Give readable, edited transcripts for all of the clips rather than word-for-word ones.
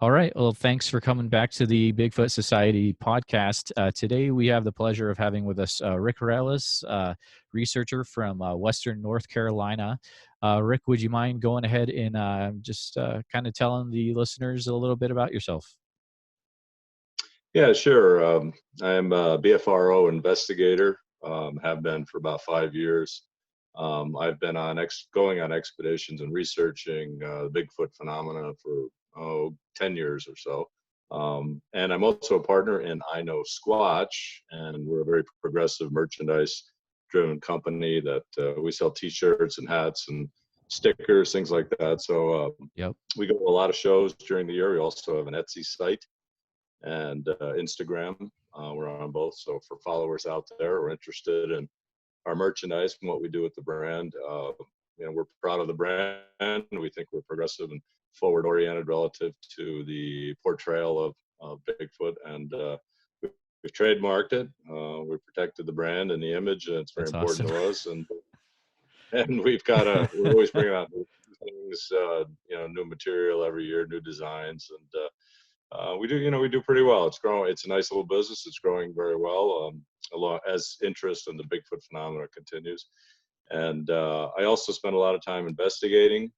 All right. Well, thanks for coming back to the Bigfoot Society podcast. Today, we have the pleasure of having with us Rick Reles, researcher from Western North Carolina. Rick, would you mind going ahead and just kind of telling the listeners a little bit about yourself? Yeah, sure. I'm a BFRO investigator, have been for about 5 years. I've been going on expeditions and researching the Bigfoot phenomena for 10 years or so. And I'm also a partner in IKnowSquatch, and we're a very progressive merchandise-driven company that we sell T-shirts and hats and stickers, things like that. So Yep. we go to a lot of shows during the year. We also have an Etsy site and Instagram. We're on both. So for followers out there who are interested in our merchandise and what we do with the brand, we're proud of the brand. We think we're progressive and forward oriented relative to the portrayal of Bigfoot, and we've trademarked it. We protected the brand and the image, and it's very That's important awesome. to us. And we're always bringing out new things, new material every year, new designs, and we do pretty well. It's growing. It's a nice little business. It's growing very well, as interest in the Bigfoot phenomena continues. And I also spend a lot of time investigating,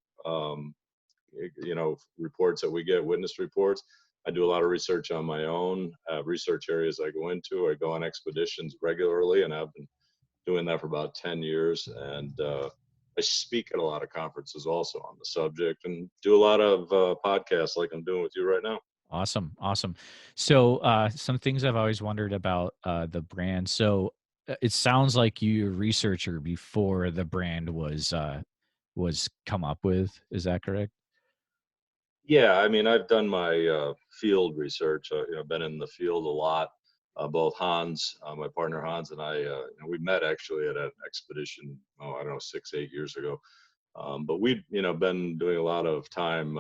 reports that we get, witness reports. I do a lot of research on my own, research areas I go into. I go on expeditions regularly, and I've been doing that for about 10 years. And I speak at a lot of conferences also on the subject, and do a lot of podcasts like I'm doing with you right now. Awesome. Awesome. So some things I've always wondered about the brand. So it sounds like you were a researcher before the brand was come up with. Is that correct? Yeah, I mean, I've done my field research. Been in the field a lot. Both Hans, my partner Hans, and we met actually at an expedition. Oh, I don't know, 6, 8 years ago. But we've, been doing a lot of time,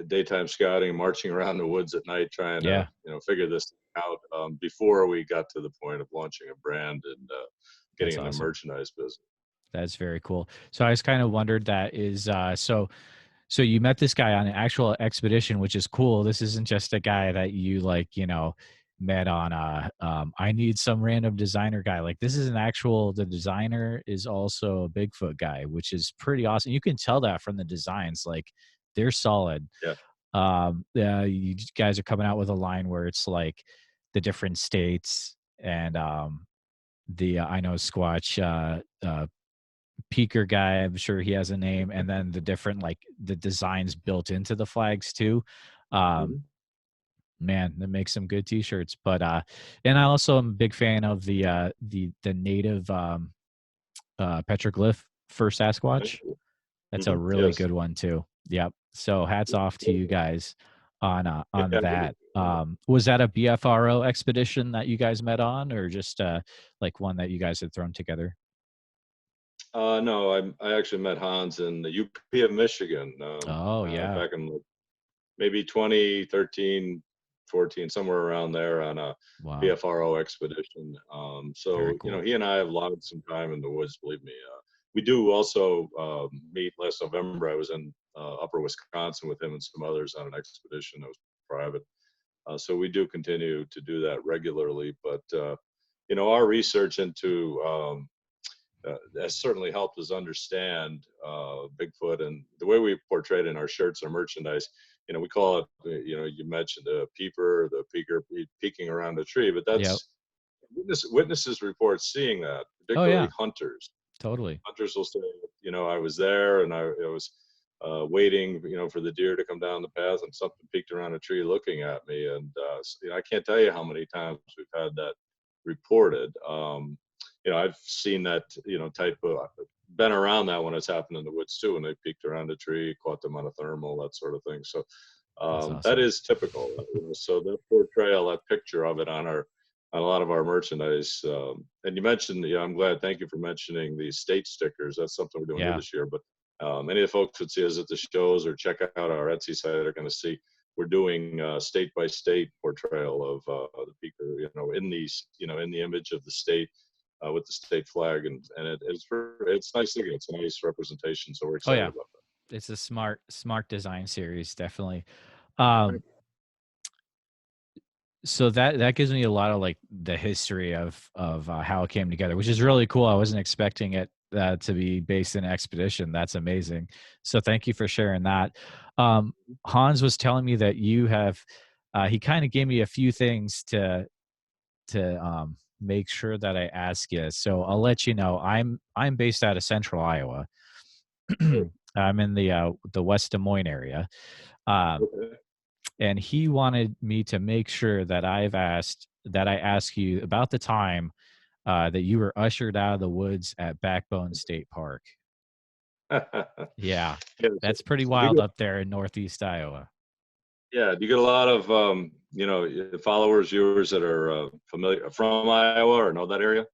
daytime scouting, marching around the woods at night, trying to, Yeah, figure this out before we got to the point of launching a brand and getting that's in the awesome. merchandise business. That's very cool. So I just kind of wondered that is so you met this guy on an actual expedition, which is cool. This isn't just a guy that you met on I need some random designer guy. Like this is the designer is also a Bigfoot guy, which is pretty awesome. You can tell that from the designs, like they're solid. Yeah. Yeah, you guys are coming out with a line where it's like the different states and the I know Squatch Peaker guy, I'm sure he has a name, and then the different like the designs built into the flags too. Um, Mhm. Man, that makes some good t-shirts. But and I also am a big fan of the native petroglyph for Thank Sasquatch. you. That's a Mhm. really Yes. good one too. Yep. So hats off to you guys on Yeah, that. Was that a BFRO expedition that you guys met on, or just like one that you guys had thrown together? no, I actually met Hans in the UP of Michigan, Oh yeah. back in maybe 2013, 14, somewhere around there on a Wow. BFRO expedition. Very So, cool. he and I have logged some time in the woods, believe me. We do also meet last November. I was in upper Wisconsin with him and some others on an expedition that was private. So we do continue to do that regularly. But, our research into has certainly helped us understand Bigfoot, and the way we portray it in our shirts or merchandise. We call it, you mentioned the peeper, the peeker peeking around a tree, but Yep. that's witnesses report seeing that, Oh particularly yeah. hunters. Totally. Hunters will say, I was there and I was waiting, for the deer to come down the path, and something peeked around a tree looking at me. And I can't tell you how many times we've had that reported. I've seen that, type of, been around that when it's happened in the woods too, when they peeked around a tree, caught them on a thermal, that sort of thing. So That's that awesome. is typical. So that portrayal, that picture of it on a lot of our merchandise. And you mentioned, I'm glad. Thank you for mentioning the state stickers. That's something we're doing new Yeah. this year. But many of the folks that see us at the shows or check out our Etsy site are going to see we're doing state by state portrayal of the peaker, in the image of the state with the state flag, and it's nice looking. It's a nice representation. So we're Oh excited yeah. about that. It's a smart design series, definitely. Um, so that gives me a lot of like the history of how it came together, which is really cool. I wasn't expecting it to be based in expedition. That's amazing. So thank you for sharing that. Hans was telling me that you have. He kind of gave me a few things to make sure that I ask you. So I'll let you know. I'm based out of Central Iowa. I'm in the West Des Moines area. Um, Okay. and he wanted me to make sure that I ask you about the time that you were ushered out of the woods at Backbone State Park. Yeah, Yeah, that's pretty so do you wild get, up there in Northeast Iowa. yeah, do you get a lot of followers, viewers that are familiar from Iowa or know that area?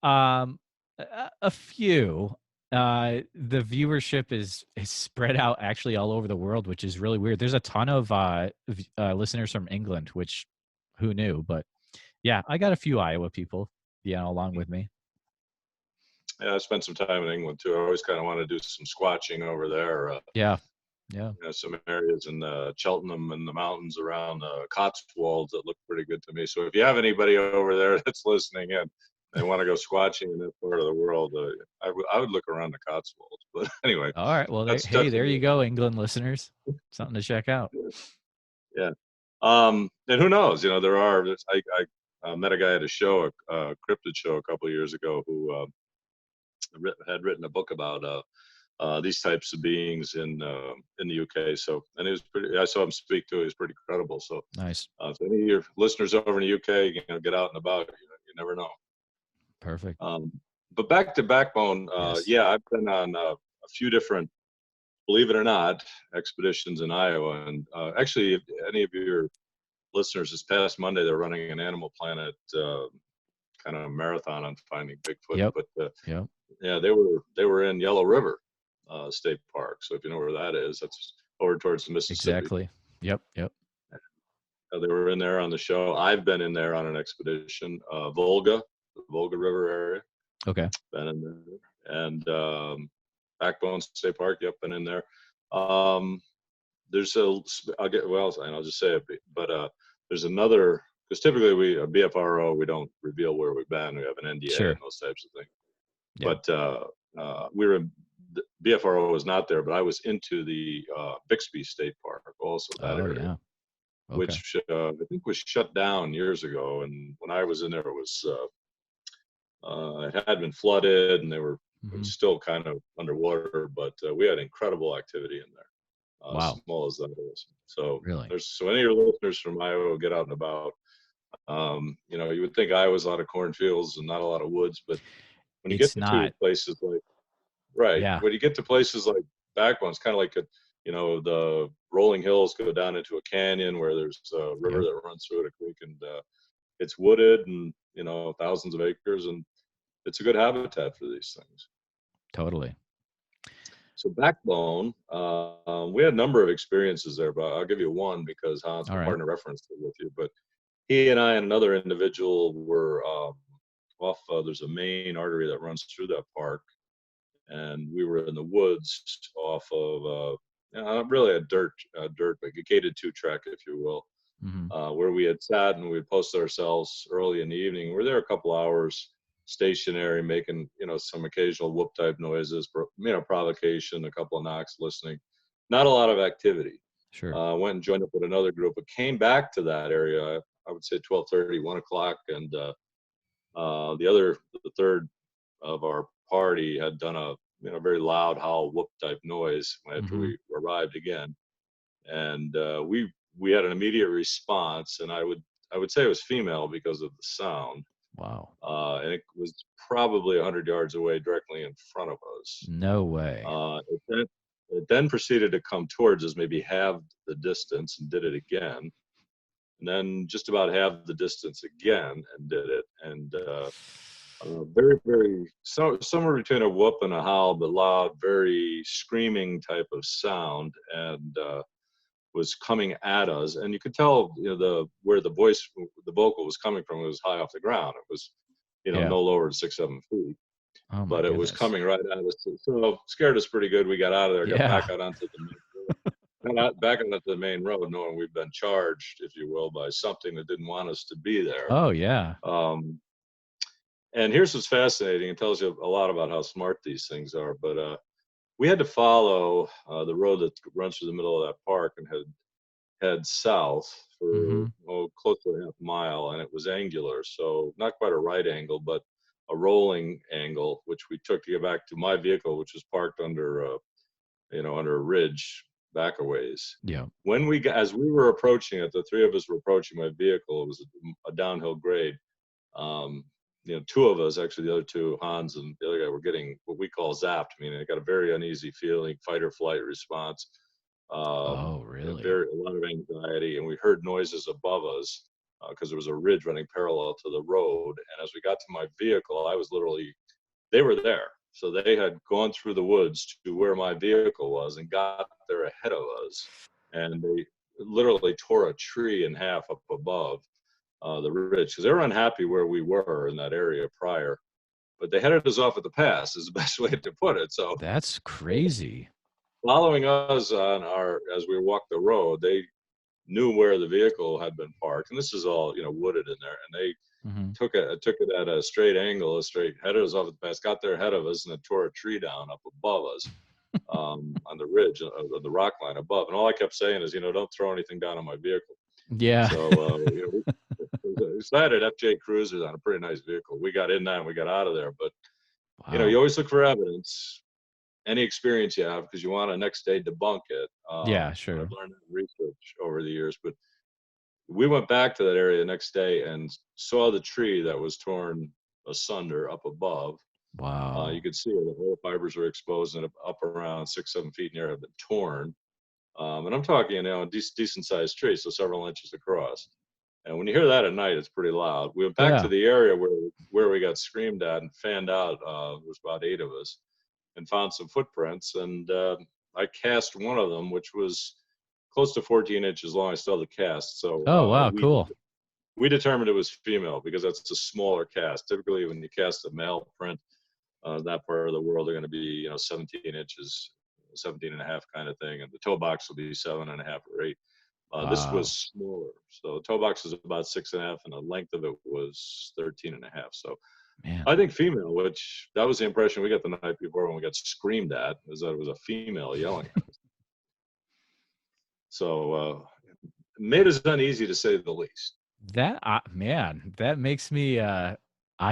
A few. The viewership is spread out actually all over the world, which is really weird. There's a ton of listeners from England, which who knew? But yeah, I got a few Iowa people, along with me. Yeah, I spent some time in England too. I always kind of want to do some squatching over there. Yeah, yeah. Some areas in Cheltenham and the mountains around Cotswolds that look pretty good to me. So if you have anybody over there that's listening in, they want to go squatching in that part of the world, I would look around the Cotswolds. But anyway, All right. Well, that's there you definitely go, England listeners. Something to check out. yeah. And who knows? There are. I met a guy at a show, a cryptid show, a couple of years ago, who had written a book about these types of beings in the UK. So, and it was pretty. I saw him speak too. He was pretty credible. So, Nice. if any of your listeners over in the UK, get out and about. You never know. Perfect. But back to Backbone. Yes. Yeah, I've been on a few different, believe it or not, expeditions in Iowa. And actually, if any of your listeners, this past Monday, they're running an Animal Planet kind of marathon on finding Bigfoot. Yep. But Yep. yeah, they were in Yellow River State Park. So if you know where that is, that's over towards the Mississippi. Exactly. Yep. Yep. They were in there on the show. I've been in there on an expedition, the Volga River area. Okay. Been in there, and Backbone State Park. Yep, been in there. Um, there's I'll just say it, but there's another, because typically a BFRO, we don't reveal where we've been. We have an NDA and Sure. those types of things. Yeah. But we were the BFRO was not there, but I was into the Bixby State Park, also that Oh area, yeah. Okay. which I think was shut down years ago. And when I was in there, it had been flooded, and it Hmm. was still kind of underwater. But we had incredible activity in there, Wow. small as that is. So Really? any of your listeners from Iowa get out and about. You would think Iowa's a lot of cornfields and not a lot of woods, but when you get It's to not. places like right, Yeah. when you get to places like Backbone, it's kind of like the rolling hills go down into a canyon where there's a river Yep. that runs through it, a creek, and it's wooded and thousands of acres, and it's a good habitat for these things. Totally. So Backbone, we had a number of experiences there, but I'll give you one because Hans, All my right. partner, referenced it with you. But he and I and another individual were off. There's a main artery that runs through that park, and we were in the woods off of really but a gated 2-track, if you will, Hmm. where we had sat and we had posted ourselves early in the evening. We're there a couple hours, stationary, making some occasional whoop type noises, provocation, a couple of knocks, listening. Not a lot of activity. Sure. Went and joined up with another group, but came back to that area. I would say 12:30, 1 o'clock, and the third of our party had done a very loud howl whoop type noise after Hmm. we arrived again, and we had an immediate response, and I would say it was female because of the sound, Wow. and it was probably 100 yards away, directly in front of us. No way. It then proceeded to come towards us, maybe halved the distance, and did it again, and then just about halved the distance again and did it, and very, very, somewhere between a whoop and a howl, but loud, very screaming type of sound, and was coming at us. And you could tell, where the vocal was coming from. It was high off the ground. It was, Yeah. no lower than 6, 7 feet, Oh my but it was goodness. coming right at us. So scared us pretty good. We got out of there, got Yeah. back out onto the main road. back on the main road, knowing we've been charged, if you will, by something that didn't want us to be there. Oh yeah. Um, and here's what's fascinating. It tells you a lot about how smart these things are. But we had to follow the road that runs through the middle of that park and head south for Mm-hmm. close to a half mile, and it was angular, so not quite a right angle, but a rolling angle, which we took to get back to my vehicle, which was parked under under a ridge back a ways. Yeah. As we were approaching it, the three of us were approaching my vehicle. It was a downhill grade. Um, two of us, actually, the other two, Hans and the other guy, were getting what we call zapped, meaning they got a very uneasy feeling, fight or flight response, Oh really? a lot of anxiety, and we heard noises above us because there was a ridge running parallel to the road. And as we got to my vehicle, they were there. So they had gone through the woods to where my vehicle was and got there ahead of us. And they literally tore a tree in half up above the ridge because they were unhappy where we were in that area prior. But they headed us off at the pass is the best way to put it. So That's crazy. following us as we walked the road, they knew where the vehicle had been parked, and this is all wooded in there, and they Mm-hmm. took it at a straight angle, headed us off at the pass, got there ahead of us, and then tore a tree down up above us on the ridge of the rock line above. And all I kept saying is, don't throw anything down on my vehicle. Yeah. So we decided FJ Cruisers on a pretty nice vehicle. We got in that and we got out of there, but you Wow. always look for evidence. Any experience you have, because you want to next day debunk it. Yeah, And I've sure. learned that in research over the years. But we went back to that area the next day and saw the tree that was torn asunder up above. You Wow. could see it. The whole fibers were exposed and up around 6, 7 feet in the air had been torn. And I'm talking, a decent sized tree, so several inches across. And when you hear that at night, it's pretty loud. We went back to Yeah. the area where we got screamed at and fanned out. There was about 8 of us, and found some footprints. And I cast one of them, which was close to 14 inches long. I still have the cast. So Oh wow, cool. we determined it was female because that's a smaller cast. Typically, when you cast a male print, that part of the world, they're going to be 17 inches, 17 and a half kind of thing, and the toe box will be 7.5 or 8. This was Wow. smaller. So the toe box is about 6.5, and the length of it was 13.5. So Man. I think female, which that was the impression we got the night before when we got screamed at, is that it was a female yelling at us. So made us uneasy to say the least. That man, that makes me I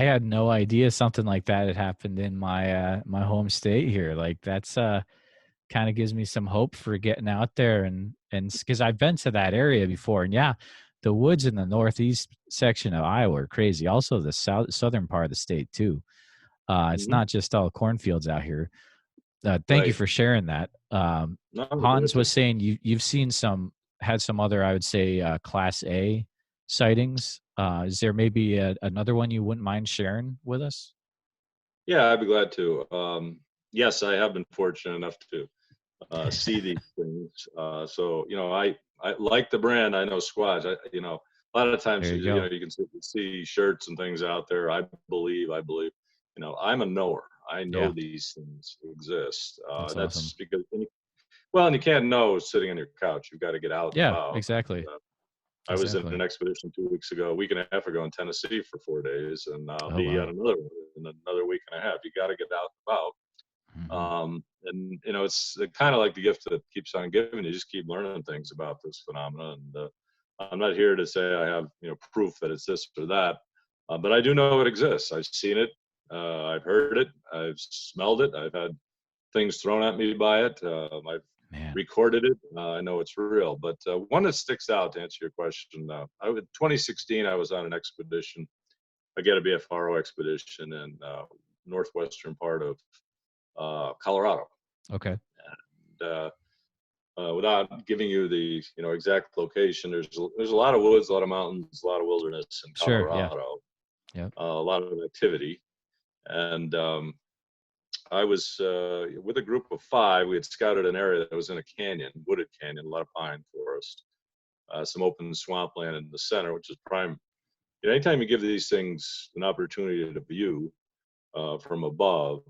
had no idea something like that had happened in my home state here. Like that's kind of gives me some hope for getting out there and because I've been to that area before, and yeah, the woods in the northeast section of Iowa are crazy. Also the southern part of the state too. It's Mm-hmm. not just all cornfields out here. Thank you Right. for sharing that. No, I'm glad Hans was to. saying you've seen had some other, I would say, Class A sightings. Is there maybe another one you wouldn't mind sharing with us? Yeah, I'd be glad to. Yes, I have been fortunate enough to see these things. So I like the brand. IKnowSquatch. A lot of times There you go. you can see shirts and things out there. I believe. I'm a knower. I know Yeah, these things exist. that's awesome. That's because and you can't know sitting on your couch. You've got to get out and Yeah, about. exactly, I was in exactly. an expedition 2 weeks ago, a week and a half ago in Tennessee for 4 days, and I'll Oh be on wow. another one in another week and a half. You got to get out and about. Hmm. And it's kind of like the gift that keeps on giving. You just keep learning things about this phenomenon. And I'm not here to say I have proof that it's this or that, but I do know it exists. I've seen it, I've heard it, I've smelled it, I've had things thrown at me by it. I've Man. recorded it. I know it's real. But one that sticks out to answer your question, in 2016 I was on an expedition, again a BFRO expedition in northwestern part of Colorado. Okay. And, without giving you the exact location, there's a lot of woods, a lot of mountains, a lot of wilderness in Sure. Yeah. Colorado, Yep. a lot of activity. And I was with a group of 5. We had scouted an area that was in a canyon, wooded canyon, a lot of pine forest, some open swampland in the center, which is prime. Anytime you give these things an opportunity to view from above,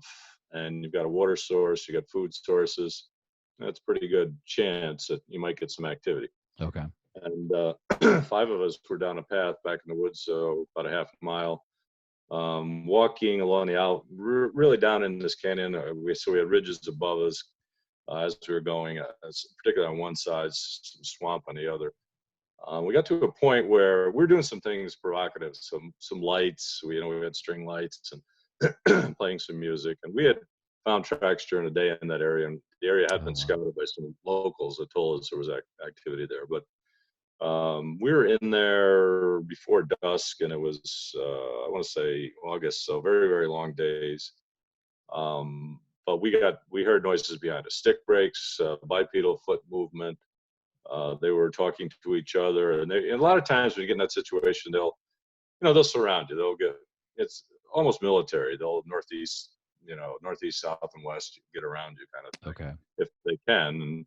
and you've got a water source, you got food sources, that's a pretty good chance that you might get some activity. Okay. And 5 of us were down a path back in the woods, so about a half a mile, walking along the really down in this canyon. So we had ridges above us as we were going, particularly on one side, some swamp on the other. We got to a point where we were doing some things provocative, some lights. We had string lights and playing some music, and we had found tracks during the day in that area, and the area had Oh, been wow. scouted by some locals that told us there was activity there. But we were in there before dusk, and it was I want to say August, so very, very long days. But we heard noises behind us, stick breaks, bipedal foot movement. They were talking to each other, and a lot of times when you get in that situation, they'll surround you. It's almost military. They'll northeast, south, and west, get around you kind of thing, Okay. if they can, and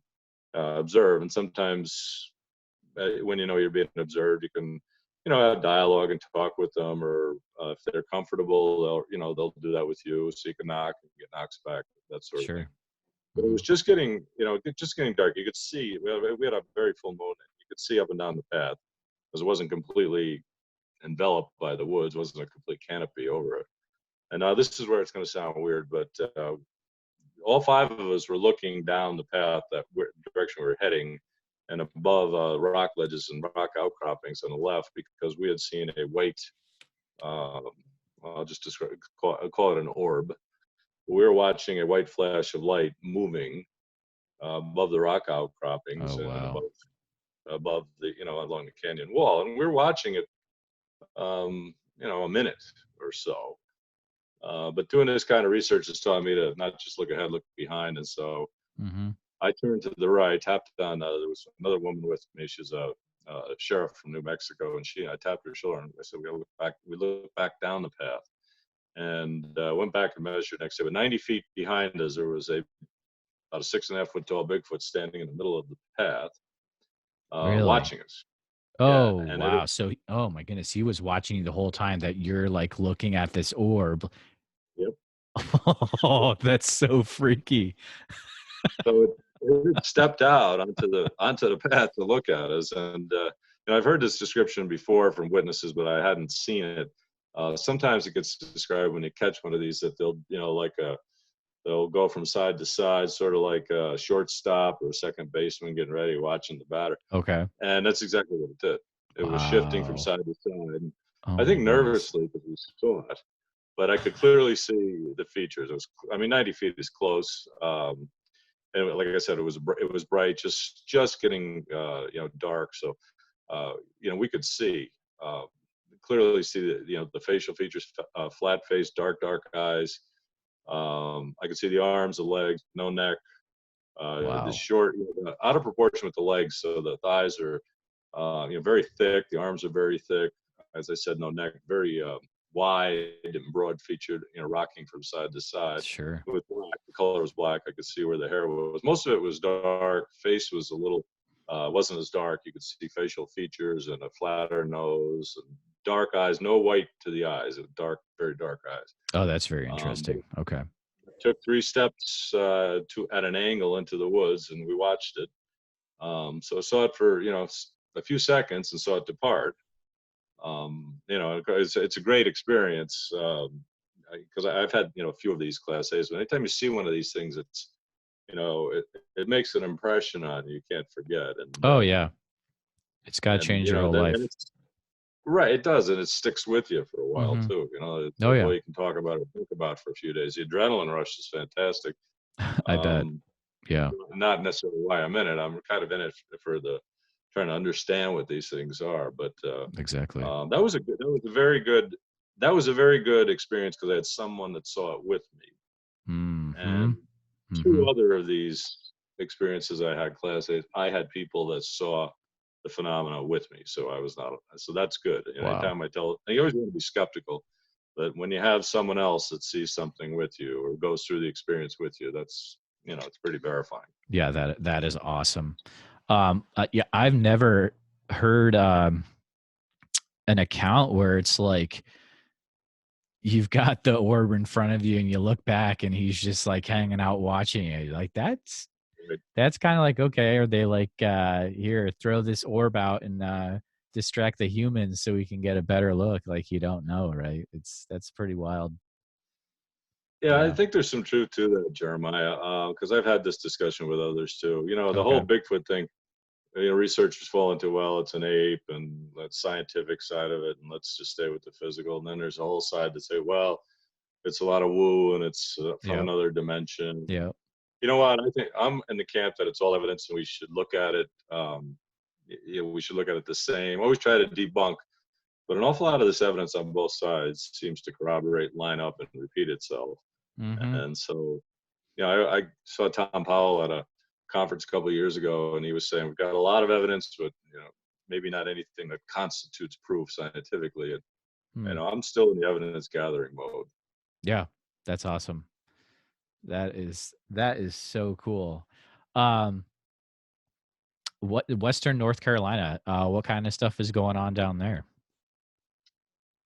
observe. And sometimes when you're being observed, you can have dialogue and talk with them, or if they're comfortable, they'll do that with you, so you can knock and get knocks back, that sort of thing. Sure. But it was just getting dark. You could see we had a very full moon, and you could see up and down the path, because it wasn't completely enveloped by the woods, wasn't a complete canopy over it. And this is where it's going to sound weird, but all 5 of us were looking down the path, direction we were heading, and above rock ledges and rock outcroppings on the left, because we had seen a white, I'll just call it an orb. We were watching a white flash of light moving above the rock outcroppings, Oh, and wow. above the along the canyon wall, and we were watching it a minute or so. But doing this kind of research has taught me to not just look ahead, look behind. And so Mm-hmm. I turned to the right, tapped on. There was another woman with me. She's a sheriff from New Mexico, and I tapped her shoulder, and I said, "We gotta look back." We looked back down the path, and went back and measured next to it. 90 feet behind us, there was about a 6.5-foot tall Bigfoot standing in the middle of the path, Really? watching us. Yeah, Oh, and wow. So, oh my goodness, he was watching you the whole time that you're like looking at this orb. yep. Oh, that's so freaky. So it stepped out onto the path to look at us, and I've heard this description before from witnesses, but I hadn't seen it. Sometimes it gets described when you catch one of these that they'll go from side to side, sort of like a shortstop or a second baseman getting ready, watching the batter, Okay. and that's exactly what it did. It was shifting from Wow. side to side, and Oh I my think goodness. nervously, because we saw it, but I could clearly see the features. 90 feet is close. And like I said, it was bright, just getting dark. So we could see clearly see the facial features, flat face, dark eyes. I could see the arms, the legs, no neck, the Wow. short, out of proportion with the legs. So the thighs are very thick. The arms are very thick. As I said, no neck, very wide and broad featured, rocking from side to side. Sure. With black, the color was black. I could see where the hair was. Most of it was dark. Face was a little, wasn't as dark. You could see facial features and a flatter nose and dark eyes. No white to the eyes. Dark, very dark eyes. Oh, that's very But interesting. Okay. it took 3 steps at an angle into the woods, and we watched it. So I saw it for a few seconds and saw it depart. It's a great experience, because I've had a few of these Class A's. But anytime you see one of these things, it's it makes an impression on you. You can't forget. Oh, yeah. It's got to And change your whole life. it's right. It does, and it sticks with you for a while Mm-hmm. too. It's Oh, yeah. all you can talk about or think about for a few days. The adrenaline rush is fantastic. I bet. Um, Yeah. Not necessarily why I'm in it. I'm kind of in it for the trying to understand what these things are. But Exactly. that was a very good experience, because I had someone that saw it with me. Mm-hmm. And Mm-hmm. 2 other of these experiences I had, Class A's, I had people that saw the phenomena with me, so I was not. So that's good. Wow. Anytime you always want to be skeptical, but when you have someone else that sees something with you or goes through the experience with you, that's it's pretty verifying. Yeah, that is awesome. Yeah, I've never heard an account where it's like you've got the orb in front of you and you look back and he's just like hanging out watching you. Like that's kind of like, okay, are they like, here, throw this orb out and distract the humans so we can get a better look? Like, you don't know, right? That's pretty wild. Yeah, I Yeah. think there's some truth to that, Jeremiah, because I've had this discussion with others too. You know, the Okay. whole Bigfoot thing, you know, researchers fall into, well, it's an ape and that scientific side of it, and let's just stay with the physical. And then there's a whole side that say, well, it's a lot of woo and it's from Yep. another dimension. Yep. You know what? I think I'm in the camp that it's all evidence and we should look at it. You know, we should look at it the same. Always try to debunk, but an awful lot of this evidence on both sides seems to corroborate, line up, and repeat itself. Mm-hmm. And so, you know, I saw Tom Powell at a conference a couple of years ago, and he was saying we've got a lot of evidence, but you know, maybe not anything that constitutes proof scientifically. And you Hmm. know, I'm still in the evidence gathering mode. Yeah. That's awesome. That is so cool. Um, what Western North Carolina? What kind of stuff is going on down there?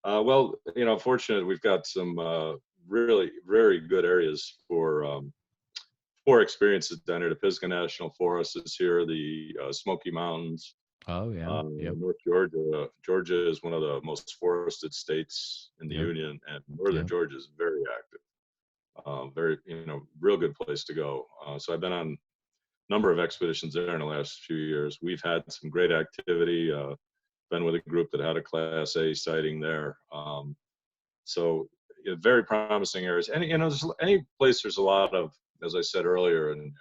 Well, you know, fortunately, we've got some really very good areas for experiences down here. The Pisgah National Forest is here. The Smoky Mountains, Oh yeah. Yep. North Georgia. Georgia is one of the most forested states in the Yep. union, and northern Yep. Georgia is very active. Very, you know, real good place to go. So I've been on a number of expeditions there in the last few years. We've had some great activity. Been with a group that had a Class A sighting there. So you know, very promising areas. And you know, there's any place there's a lot of, as I said earlier, and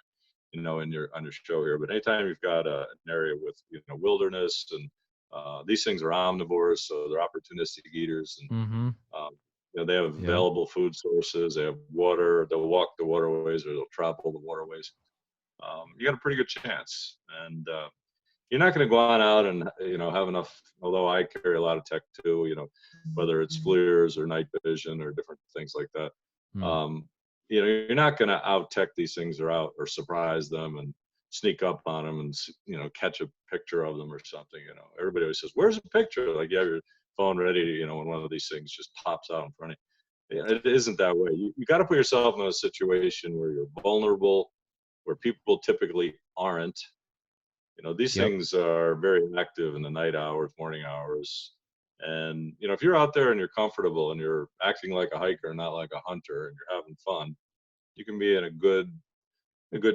you know, in your on your show here. But anytime you've got an area with you know wilderness and these things are omnivores, so they're opportunistic eaters, and Mm-hmm. you know they have Yep. available food sources. They have water. They'll walk the waterways or they'll travel the waterways. You got a pretty good chance, and you're not going to go on out and you know have enough. Although I carry a lot of tech too, you know, whether it's FLIRs or night vision or different things like that. Mm. Um, you know, you're not going to out tech these things or out or surprise them and sneak up on them and you know catch a picture of them or something. You know, everybody always says, "Where's the picture?" Like you have your phone ready, you know, when one of these things just pops out in front of you. Yeah, it isn't that way. You got to put yourself in a situation where you're vulnerable, where people typically aren't. You know, these Yep. things are very active in the night hours, morning hours. And, you know, if you're out there and you're comfortable and you're acting like a hiker, not like a hunter, and you're having fun, you can be in a good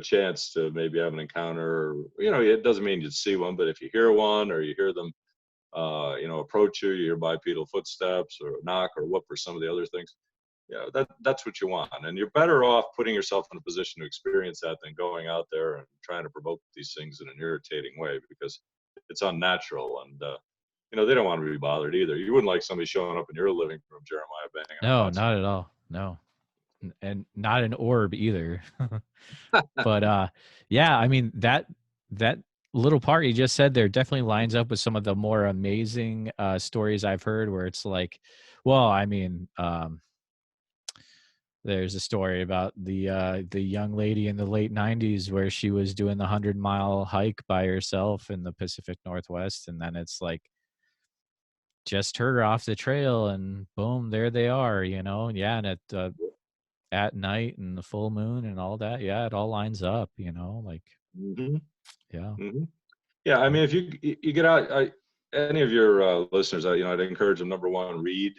chance to maybe have an encounter. You know, it doesn't mean you'd see one, but if you hear one or you hear them, you know, approach you, you hear bipedal footsteps or a knock or whoop or some of the other things, yeah, that's what you want. And you're better off putting yourself in a position to experience that than going out there and trying to provoke these things in an irritating way because it's unnatural. And you know they don't want to be bothered either. You wouldn't like somebody showing up in your living room, Jeremiah, banging on No, pots. not at all. No. And not an orb either. But yeah, I mean that little part you just said there definitely lines up with some of the more amazing stories I've heard where it's like, well, I mean, there's a story about the young lady in the late 90s where she was doing the 100-mile hike by herself in the Pacific Northwest, and then it's like just her off the trail and boom, there they are, you know. Yeah, and at night and the full moon and all that. Yeah, it all lines up, you know, like, Hmm. yeah. Hmm. Yeah, I mean, if you get out, any of your listeners, you know, I'd encourage them. Number one, read.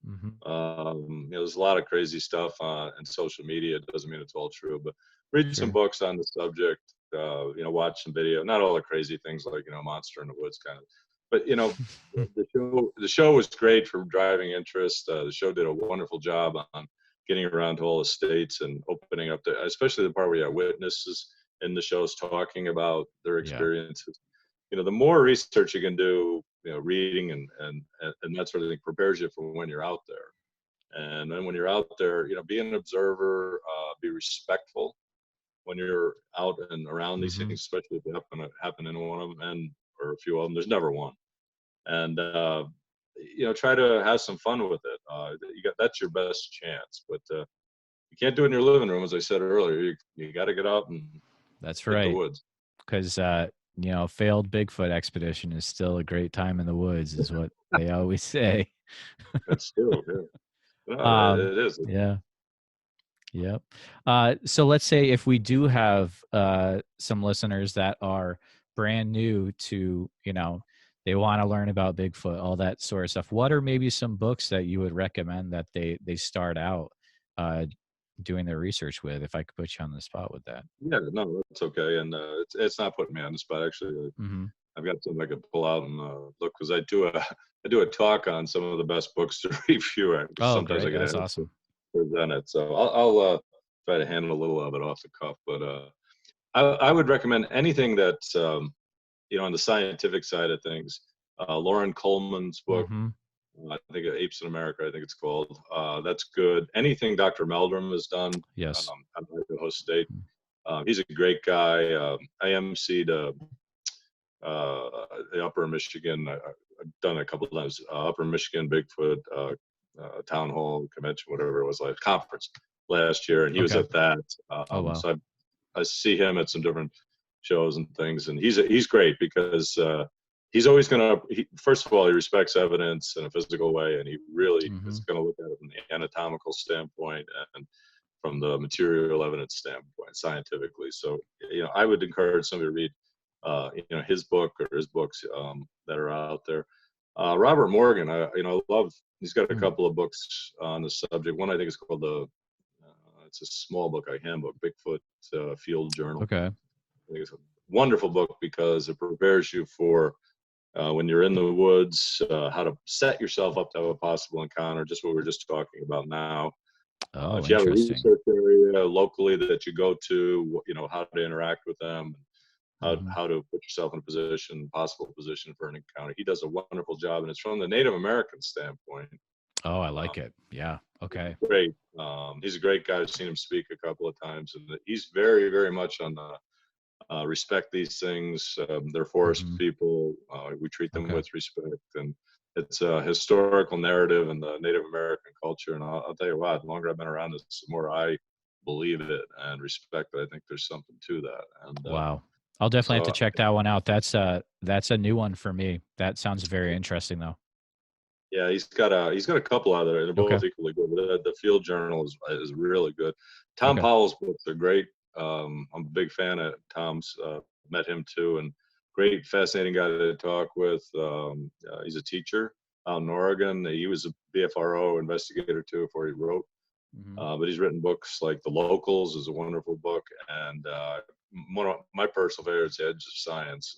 Mhm. You know, there's a lot of crazy stuff in social media. It doesn't mean it's all true, but read some Sure. books on the subject. You know, watch some video. Not all the crazy things like you know, Monster in the Woods kind of, but you know, the show was great for driving interest. The show did a wonderful job on getting around to all the states and opening up the, especially the part where you have witnesses in the shows talking about their Yeah. experiences. You know, the more research you can do, you know, reading and that sort of thing prepares you for when you're out there. And then when you're out there, you know, be an observer, be respectful when you're out and around these Mhm. things, especially if they happen in one of them and or a few of them. There's never one. And you know, try to have some fun with it. You got that's your best chance, but you can't do it in your living room, as I said earlier. You got to get out and That's hit the right. woods. 'Cause, you know, failed Bigfoot expedition is still a great time in the woods is what they always say. That's true. Yeah. No, Um, it is. yeah. Yep. So let's say if we do have some listeners that are brand new to, they want to learn about Bigfoot, all that sort of stuff. What are maybe some books that you would recommend that they start out uh, doing their research with? If I could put you on the spot with that. Yeah, no, that's okay, and it's not putting me on the spot. Actually, Mm-hmm. I've got something I could pull out and look, because I do a I do a talk on some of the best books to review. Because Oh, sometimes I great. get That's asked to awesome. present it, so I'll try to handle a little of it off the cuff. But I would recommend anything that's on the scientific side of things. Lauren Coleman's book, Mm-hmm. I think Apes in America, I think it's called. That's good. Anything Dr. Meldrum has done Yes. on Idaho State. Mm. He's a great guy. I emceed uh, the Upper Michigan. I've done it a couple of times. Upper Michigan Bigfoot town hall convention, whatever it was, like conference last year, and he was Okay. at that. Oh, wow. So I see him at some different shows and things, and he's great because he's always first of all, he respects evidence in a physical way, and he really Mm-hmm. is going to look at it from the anatomical standpoint and from the material evidence standpoint, scientifically. So, I would encourage somebody to read, his book or his books that are out there. Robert Morgan, I love. He's got a Mm. couple of books on the subject. One I think is called it's a small book, a handbook, Bigfoot Field Journal. Okay. I think it's a wonderful book because it prepares you for when you're in the woods, how to set yourself up to have a possible encounter, just what we're just talking about now. Oh, If you have a interesting. research area locally that you go to, how to interact with them, Mm-hmm. how to put yourself in a possible position for an encounter. He does a wonderful job, and it's from the Native American standpoint. Oh, I Uh, like it. Yeah. Okay. Great. He's a great guy. I've seen him speak a couple of times, and he's very, very much on the respect these things. They're forest Mm-hmm. people. We treat them Okay. with respect, and it's a historical narrative in the Native American culture. And I'll tell you what, the longer I've been around this, the more I believe it and respect it. I think there's something to that. And Wow. I'll definitely have to so, check that one out. That's a new one for me. That sounds very interesting though. yeah, he's got a couple out there. They're Okay. both equally good. But the Field Journal is really good. Tom Okay. Powell's books are great. I'm a big fan of Tom's. Met him too, and great, fascinating guy to talk with. He's a teacher out in Oregon. He was a BFRO investigator too before he wrote. Mm-hmm. But he's written books like The Locals is a wonderful book, and one of my personal favorites, Edge of Science.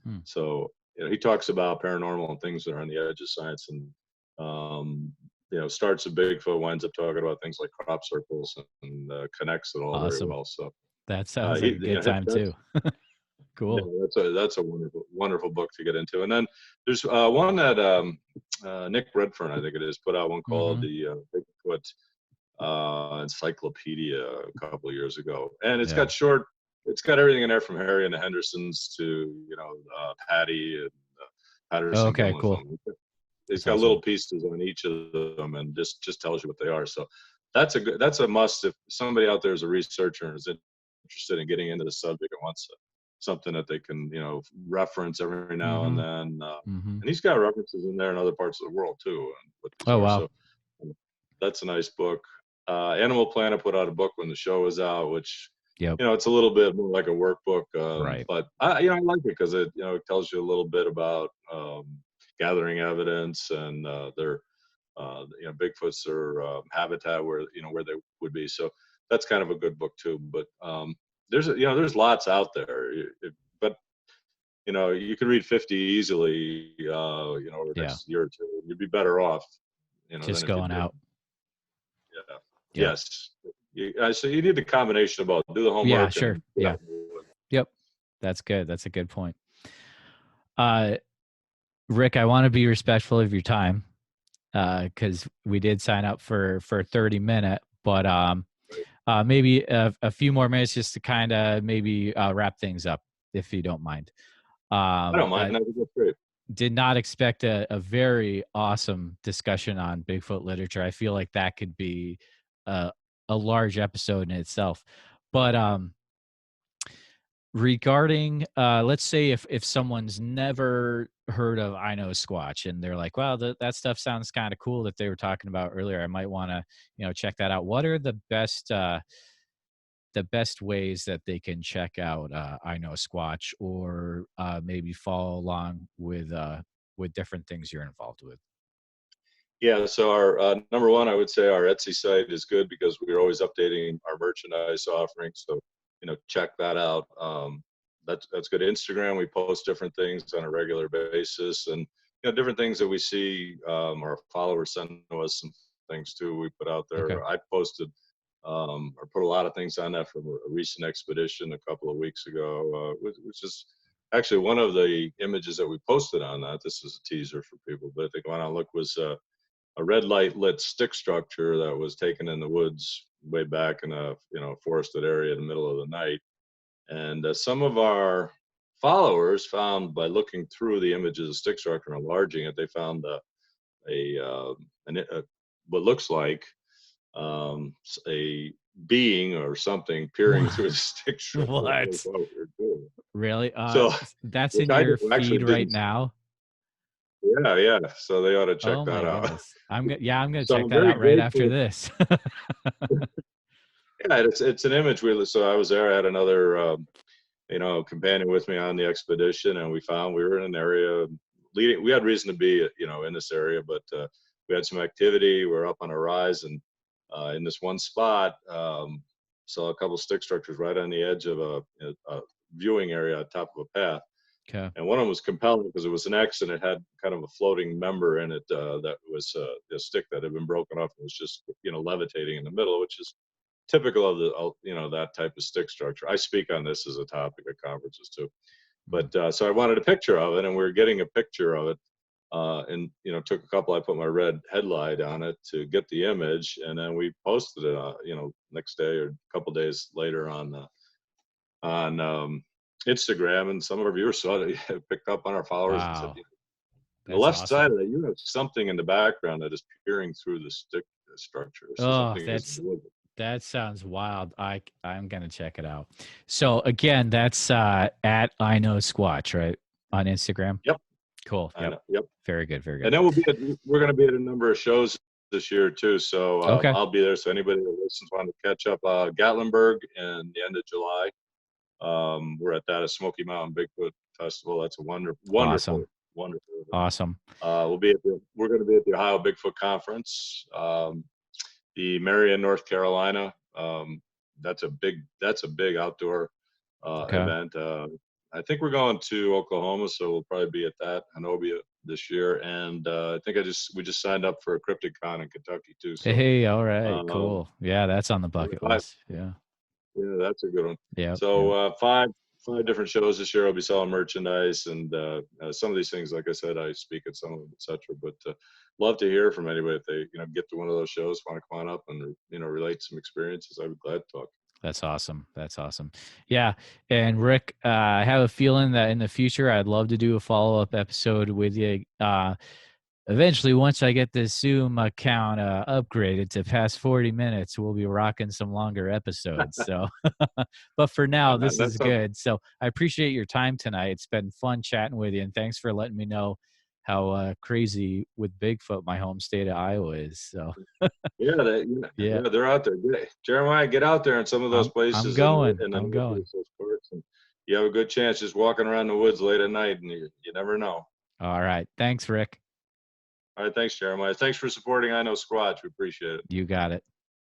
Hmm. So he talks about paranormal and things that are on the edge of science, and starts at Bigfoot, winds up talking about things like crop circles, and connects it all very Awesome. well. So That sounds like a good time that's too. Cool. that's a wonderful book to get into. And then there's one that Nick Redfern, I think it is, put out one called Mm-hmm. the Bigfoot encyclopedia a couple of years ago, and Yeah. it's got everything in there from Harry and the Hendersons to Patty and Oh, Patterson okay. Gimlin Cool. film. It's That's got little awesome. pieces on each of them, and just tells you what they are. So that's a must if somebody out there is a researcher and is interested in getting into the subject and wants something that they can reference every now and Mm-hmm. then. Mm-hmm. And he's got references in there in other parts of the world too, and what these Oh, are. wow. So that's a nice book. Animal Planet put out a book when the show was out, which Yep. it's a little bit more like a workbook, Right. but I like it because it tells you a little bit about gathering evidence and their Bigfoot's or habitat where they would be. So that's kind of a good book too. But there's lots out there. But you can read 50 easily. Over the Yeah. next year or two, you'd be better off. Just Than if you going did. out. Yeah. Yep. Yes. So you need the combination of both. Do the Yeah, homework sure. and get Yeah. out in the woods. Yep. That's good. That's a good point. Uh, Rick, I want to be respectful of your time because we did sign up for 30-minute, but maybe a few more minutes just to kind of maybe wrap things up, if you don't mind. I don't mind. I I think that's great. did not expect a very awesome discussion on Bigfoot literature. I feel like that could be a, a large episode in itself. But regarding let's say if someone's never heard of IKnowSquatch and they're like, wow, that stuff sounds kind of cool that they were talking about earlier, I might want to, check that out. What are the best ways that they can check out IKnowSquatch, or maybe follow along with different things you're involved with? Yeah, so our number one, I would say our Etsy site is good because we're always updating our merchandise offerings. So, check that out. That's good. Instagram, we post different things on a regular basis, and different things that we see. Our followers send us some things too. We put out Okay. there. I posted or put a lot of things on that from a recent expedition a couple of weeks ago, which is actually one of the images that we posted on that. This is a teaser for people, but if they go on and look, was a red light lit stick structure that was taken in the woods way back in a forested area in the middle of the night. And some of our followers found, by looking through the images of stick structure and enlarging it, they found what looks like a being or something peering through the stick structure. What? What we're doing. Really? So, That's which in I your actually feed right didn't. now? Yeah. So they ought to check Oh that my out. goodness. I'm gonna So check I'm that very out right after grateful. this. Yeah, it's an image. So I was there. I had another companion with me on the expedition, and we were in an area leading. We had reason to be in this area, but we had some activity. We're up on a rise, and in this one spot, saw a couple stick structures right on the edge of a viewing area on top of a path. Okay. And one of them was compelling because it was an X, and it had kind of a floating member in it that was a stick that had been broken off and was just levitating in the middle, which is typical of the that type of stick structure. I speak on this as a topic at conferences too. But so I wanted a picture of it, and we were getting a picture of it, and took a couple. I put my red headlight on it to get the image, and then we posted it next day or a couple days later on Instagram, and some of our viewers saw it, picked up on our followers and said, Wow. the That's left side awesome. of that, you have something in the background that is peering through the stick structure. So Oh, something is deliberate. that sounds wild. I'm gonna check it out. So again, that's at IKnowSquatch, right? On Instagram. Yep, Cool. I Yep. know. Yep. Very good. Very And good. then we're going to be at a number of shows this year too. So Okay. I'll be there. So anybody that listens want to catch up, Gatlinburg in the end of July. We're at that, a Smoky Mountain Bigfoot Festival. That's a Awesome. wonderful event. Awesome. We're going to be at the Ohio Bigfoot Conference, the Marion, North Carolina. That's a big outdoor Okay. event. I think we're going to Oklahoma, so we'll probably be at that Honobia this year. And I think we just signed up for a Cryptid Con in Kentucky too. So Hey, all right, um, cool. Yeah, that's on the yeah, bucket list. Yeah. yeah, that's a good one. Yep. So Yep. five different shows this year. I'll be selling merchandise, and some of these things, like I said, I speak at some of them, etc. But love to hear from anybody if they get to one of those shows, want to come on up and relate some experiences. I'd be glad to talk. That's awesome. That's awesome. Yeah. And Rick, I have a feeling that in the future, I'd love to do a follow-up episode with you. Eventually, once I get this Zoom account upgraded to past 40 minutes, we'll be rocking some longer episodes. So, but for now, this is That's something. good. So I appreciate your time tonight. It's been fun chatting with you, and thanks for letting me know how crazy with Bigfoot my home state of Iowa is. So Yeah, yeah, they're out there. Jeremiah, get out there in some of those I'm places going. in the I'm going. Northeast, those parts, and you have a good chance just walking around the woods late at night, and you never know. All right. Thanks, Rick. All right, thanks, Jeremiah. Thanks for supporting IKnowSquatch. We appreciate it. You got it.